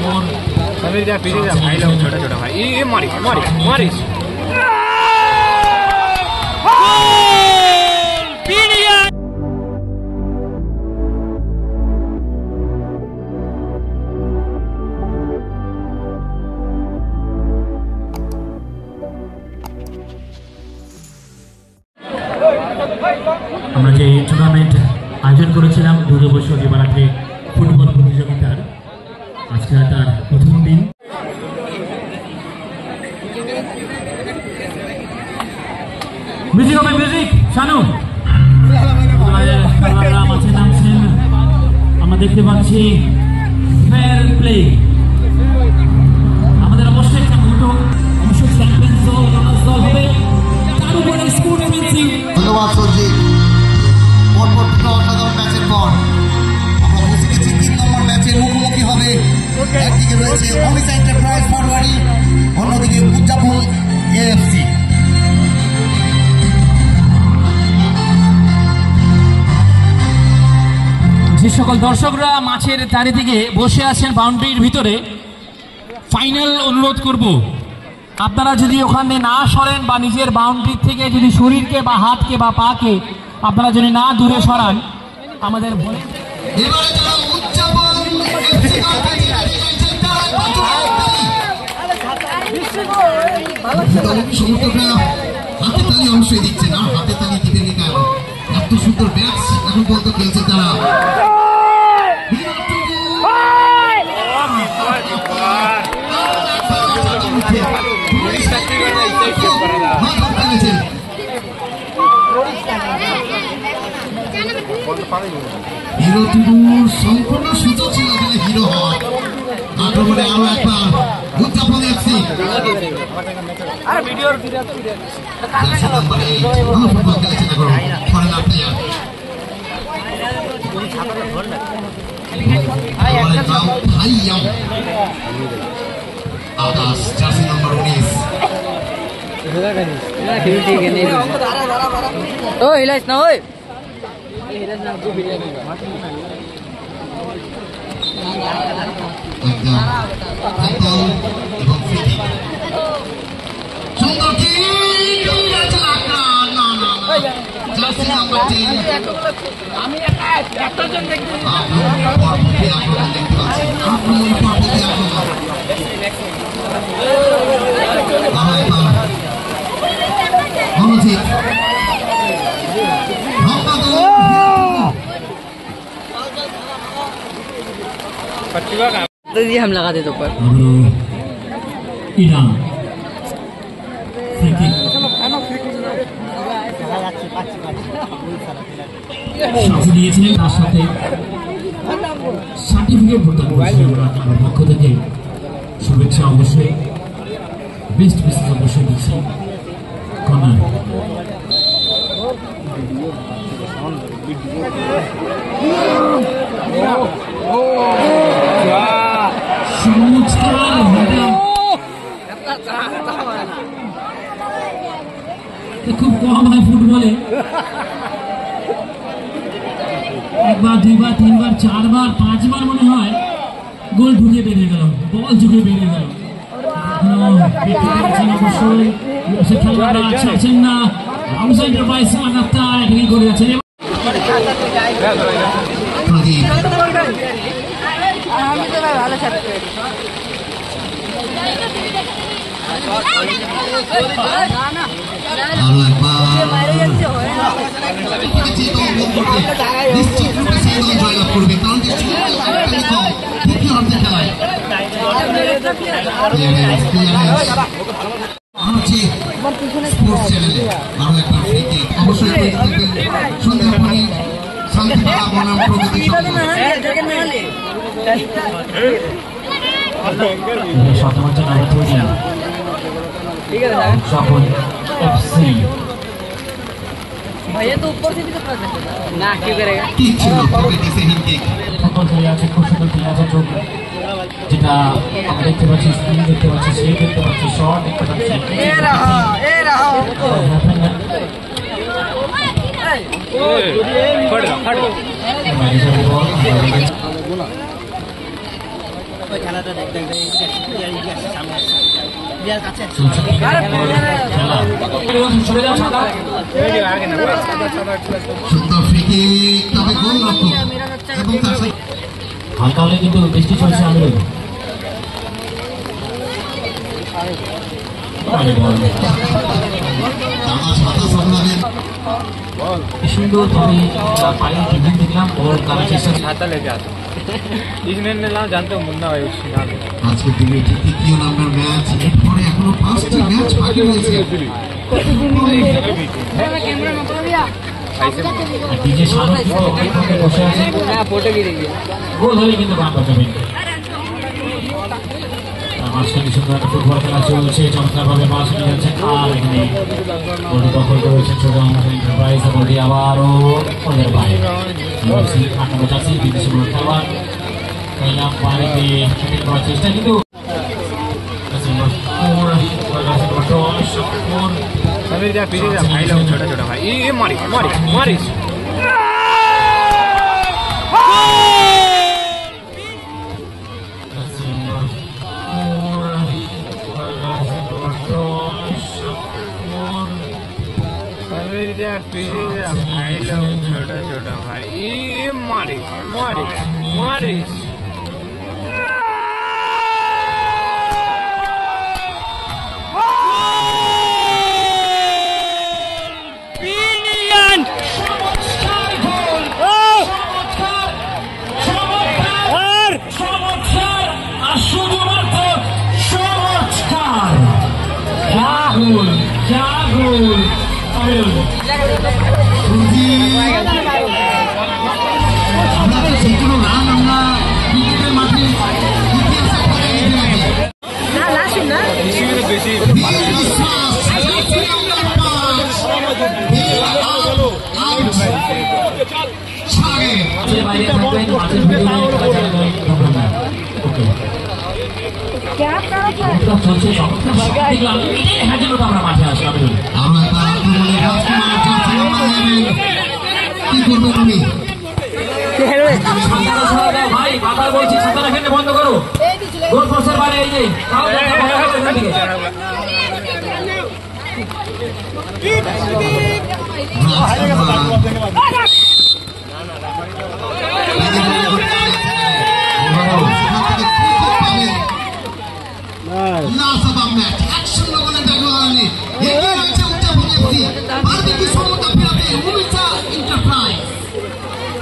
Score Sameer का पीछे से भाई लोग छोटा छोटा भाई ये मारी मारी मारी আমরা যে টুর্নামেন্ট আয়োজন করেছিলাম দুর্গাবর্ষ দিবারাত্রি ফুটবল প্রতিযোগিতার আজকে তার প্রথম দিন। মিউজিক হবে মিউজিক শানু মাঠে নামছেন। আমরা দেখতে পাচ্ছি ফেয়ার প্লে। আমাদের অবশ্যই একটা মোটো অবশ্যই চ্যাম্পিয়ন্স দল রানার্স দল হবে। তার উপরে স্কুল ফেন্সিং। ধন্যবাদ সঞ্জিত। পরপর দুটো অসাধারণ ম্যাচের পর আমরা বুঝে গেছি 3 নম্বর ম্যাচে মুখোমুখি হবে। একদিকে রয়েছে অমিত এন্টারপ্রাইজ ফরওয়ার্ডি, অন্যদিকে উদযাপন এএফসি। যে সকল দর্শকরা মাঠের চারিদিকে বসে আছেন বাউন্ডারির ভিতরে, ফাইনাল অনুরোধ করব আপনারা যদি ওখানে না সরেন বা নিজের বাউন্ডারি থেকে যদি শরীরকে বা হাতকে বা পাকে আপনারা যদি না দূরে সরান আমাদের বলে সমর্থকরা হাতে তালি অবশ্যই দিচ্ছেন, আর হাতে তালি দিবেন কেন? এত সুন্দর ম্যাচ এখন পর্যন্ত খেলছে তারা। হিরো টুডুর সম্পূর্ণ সুযোগ ছিল এখানে হিরো হওয়ার। আক্রমণে আরো একবার উদযাপন এফসি। আকাশ জার্সি নম্বর 19। ও হিলাইস না ওই আমি तो ये हम लगा देते ऊपर ইরান সাথে দিয়েছিলেন, তার সাথে সার্টিফিকেট প্রদান করেছিলেন আমার পক্ষ থেকে। শুভেচ্ছা অবশ্যই, বেস্ট মেসেজ অবশ্যই দিচ্ছি। কর্নার খুব কম হয় ফুটবলে, একবার দুইবার তিনবার চারবার পাঁচবার মনে হয় গোল ঢুকে বেরিয়ে গেল, বল ঢুকে বেরিয়ে গেল। অবশ্যই খেলোয়াড়রা ছাড়ছেন না, হাউস এন্টারপ্রাইজ লাগাতা এটাকে করে যাচ্ছেন। নিশ্চিত রূপে সেই দল জয়লাভ করবে, কারণ স্পোর্টস চ্যানেলে আরো একটা ফ্রি কিক অবশ্যই সন্ধ্যাপানি শান্তিপাড়া বনাম প্রগতি সকল এফসি भैया तो ऊपर से भी तो कर सकते ना, क्यों करेगा? किक ছিল প্রগতি সেই কিক ফুটবল খেলা আছে, খুব সুন্দর খেলা আছে, যেটা আমরা দেখতে পাচ্ছি, স্ক্রিন দেখতে পাচ্ছি, সেই দেখতে পাচ্ছি, শট দেখতে পাচ্ছি। এ রাহা খেলাটা দেখ দেখ সামনে কাছে সুন্দর ফ্রি কিক, তবে গোলরক্ষক এবং তার হালকা হলে কিন্তু বৃষ্টি চলছে আমাদের সুন্দর তবে পায়ে টিফিন দেখলাম ওর কারণ চেষ্টা छाता लेके आता इसमें ना जानते हो मुन्ना भाई उसकी नाम है আজকের দিনে এটি তৃতীয় নাম্বার ম্যাচ, এরপরে এখনো 5টি ম্যাচ বাকি রয়েছে। ডিজে শাহরুখ বসে আছে फोटो भी देखिए গোল হলে কিন্তু গান বাজাবে। মাঝখানে সুন্দর একটা ফুটবল খেলা চলছে, চমৎকারভাবে পাস নিয়ে যাচ্ছে আর এখানে গোলটি দখল করেছে ছোট এন্টারপ্রাইজ। গোলটি আবারও ওদের বাইরে 8 নম্বর জার্সি বিদেশি খেলোয়াড় খেলাম বাড়িতে শুটিং করার চেষ্টা কিন্তু समीर जा पीछे जा भाई लोग छोटा छोटा भाई ये मारी मारी मारी समीर जा पीछे जा भाई लोग छोटा छोटा भाई ये मारी मारी मारी যেকোনো রান আমরা ক্রিকেটের মাঠে আমরা মাঠে আসলাম কি করবো তুমি ভাই বাবার বলছি ছাতা রাখেন বন্ধ করো গোল ফোর্সের বাইরে এই যে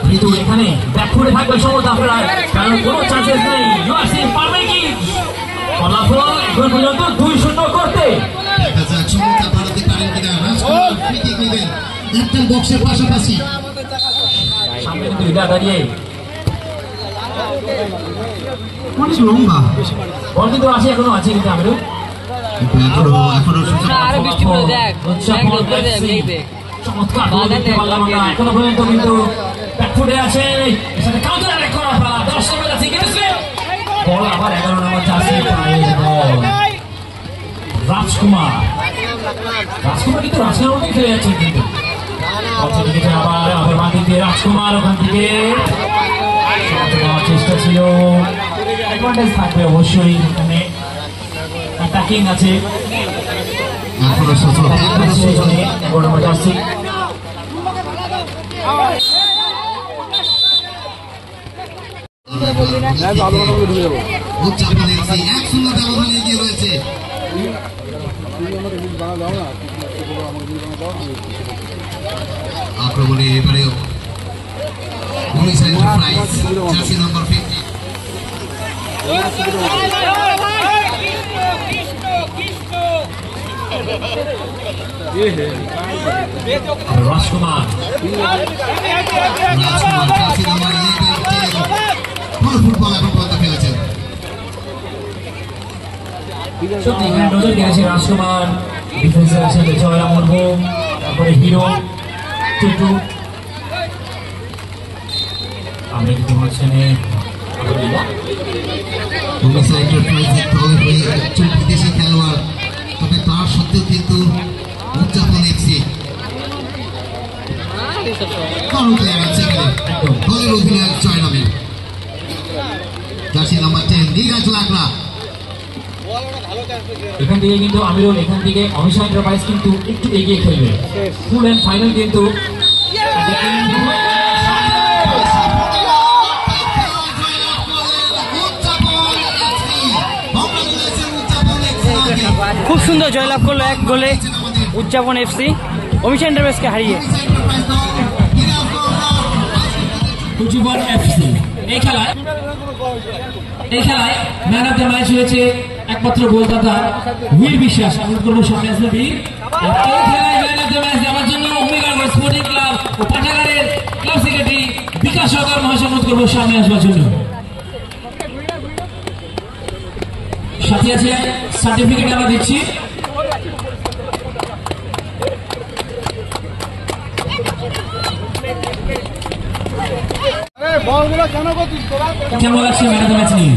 কিন্তু এখানে ব্যাক করে থাকবে সমতা আপনারা, কারণ কোনো চান্সেস নেই। ইউআরসি পারবে কি ফলাফল এখন পর্যন্ত 2-0 করতে। বক্সের পাশাপাশি সামনে কিন্তু এটা দাঁড়িয়ে অনেক লম্বা বল কিন্তু আছে, এখনো আছে কিন্তু আমি আরে বৃষ্টি পড়ে দেখ দেখ দেখ দেখ চমৎকার দেখতে পারলাম আমরা এখনো পর্যন্ত কিন্তু ব্যাকফুটে আছে, এখানে কাউন্টার অ্যাটাক করা আপনারা 10 নম্বর আছে কিন্তু বল আবার 11 নম্বর জার্সি বল রাজকুমার কিন্তু রাজকুমার মধ্যে খেলে যাচ্ছে কিন্তু আবার আবার বাঁধি দিয়ে রাজকুমার ওখান থেকে চেষ্টা ছিল, অ্যাডভান্টেজ থাকবে অবশ্যই, এখানে অ্যাটাকিং আছে 11 নম্বর জার্সি আক্রমণে এবারেও জার্সি নম্বর 50 রাজকুমার জার্সি নম্বর 11 ফুটবল এখন পর্যন্ত খেলেছেন। সত্যি এখানে নজর কেড়েছে রাজকুমার, ডিফেন্সের আছেন জয়রাম মুর্মু, তারপরে হিরো টুটু, আমরা কিন্তু মাঝখানে বিদেশি খেলোয়াড়, তবে তার সত্ত্বেও কিন্তু উদযাপন এফসি দলের অধিনায়ক জয়রামের জার্সি রয়েছে নাম্বার 10 নীরজ লাগরা। এখান থেকে কিন্তু আমিরুল, এখান থেকে অমিশা এন্টারপ্রাইজ কিন্তু একটু এগিয়ে খেলবে। ফুল এন্ড ফাইনাল কিন্তু খুব সুন্দর জয়লাভ করলো 1 গোলে উদযাপন এফসি অমিশা এন্টারপ্রাইজকে হারিয়ে। উদযাপন এফসি এই খেলায় ম্যান অফ দ্য ম্যাচ হয়েছে একমাত্র গোলদাতা বীর বিশ্বাস। অনুরোধ করবো সামনে আসবে বীর। এই খেলায় ম্যান অফ দ্য ম্যাচ দেওয়ার জন্য অম্বিকানগর স্পোর্টিং ক্লাব ও পাঠাগারের ক্লাব সেক্রেটারি বিকাশ সরকার মহাশয় অনুরোধ করবো সামনে আসবার জন্য। সাথে আছে সার্টিফিকেট আমরা দিচ্ছি। কেমন লাগছে ম্যান অফ দ্য ম্যাচ নিয়ে?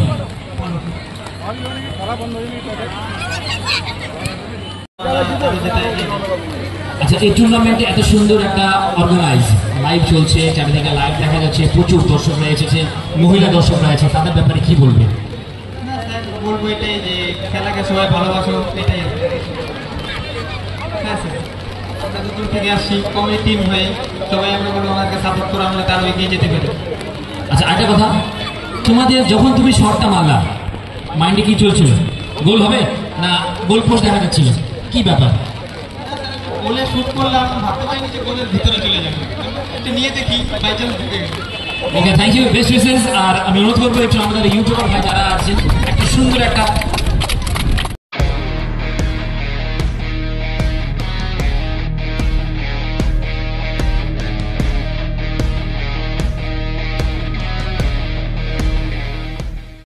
আচ্ছা, এই টুর্নামেন্টে এত সুন্দর একটা অর্গানাইজ লাইভ চলছে, চারিদিকে লাইভ দেখা যাচ্ছে, প্রচুর দর্শকরা এসেছে, মহিলা দর্শকরা আছে, তাদের ব্যাপারে কি বলবে? বলবো এটাই যে খেলাকে সবাই ভালোবাসো, এটাই আমরা দূর থেকে আসছি কমিটি টিম হয়ে, সবাই আমরা বলবো ওনাকে সাপোর্ট করে আমরা তারও এগিয়ে যেতে পারি। আচ্ছা, আরেকটা কথা, তোমাদের যখন তুমি শটটা মারলা মাইন্ডে কি চলছিল? গোল হবে না গোল পোস্ট দেখা যাচ্ছিল, কি ব্যাপার? গোলে শুট করলাম, ভাবতে পারিনি যে গোলের ভিতরে চলে যাবে, এটা নিয়ে দেখি বাই চান্স ঢুকে গেল। ওকে, থ্যাংক ইউ, বেস্ট উইশেস। আর আমি অনুরোধ করবো একটু আমাদের ইউটিউবার ভাই যারা আছেন একটা সুন্দর একটা